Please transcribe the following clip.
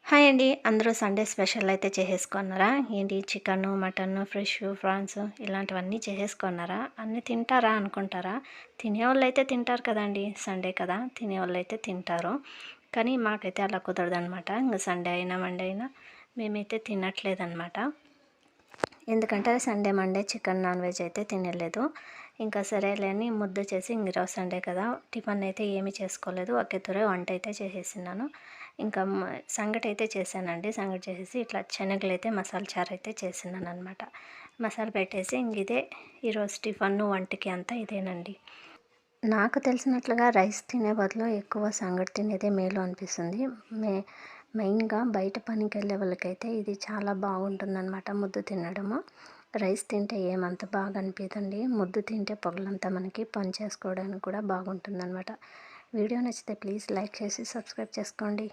Hi అండి. అందరూ Sunday special అయితే చేసేసుకున్నారా? ఏంటి చికెను, మటను, ఫిష్, ప్రాన్స్ ఇలాంటివన్నీ చేసేసుకున్నారా? అన్నీ తింటారా అనుకుంటారా? తినేవాళ్ళైతే తింటారు కదండీ! సండే కదా! తినేవాళ్ళైతే తింటారు. కానీ మాకైతే అలా కుదరదనమాట. ఇంక సండే అయినా, మండే అయినా మేమైతే తినట్లేదనమాట. ఎందుకంటే Sunday, Monday chicken, non veg అయితే తినలేదు. ఇంకా సరేలే అని ముద్ద చేసి ఈరోజు సండే కదా! టిఫన్ అయితే ఏమీ చేసుకోలేదు. ఒకే తూరే వంట అయితే చేసేసినాను. ఇంకా సంగటైతే చేశానండి. సంగటి చేసేసి ఇట్లా శనగలైతే మసాలా చారు అయితే చేసినాననమాట. మసాలా పెట్టేసి ఇంక ఇదే ఈరోజు టిఫన్ను, వంటకి అంతా ఇదేనండి. నాకు తెలిసినట్లుగా రైస్ తినే బదులు ఎక్కువ సంగటి తినేదే మేలు అనిపిస్తుంది. మెయిన్‌గా బయట పనికెళ్ళే వాళ్ళకైతే ఇది చాలా బాగుంటుందనమాట ముద్ద తినడము. రైస్ తింటే ఏమంత బాగా అనిపియదండి. ముద్ద తింటే పగలంతా మనకి పని చేసుకోవడానికి కూడా బాగుంటుందనమాట. వీడియో నచ్చితే ప్లీజ్ లైక్ చేసి సబ్స్క్రైబ్ చేసుకోండి.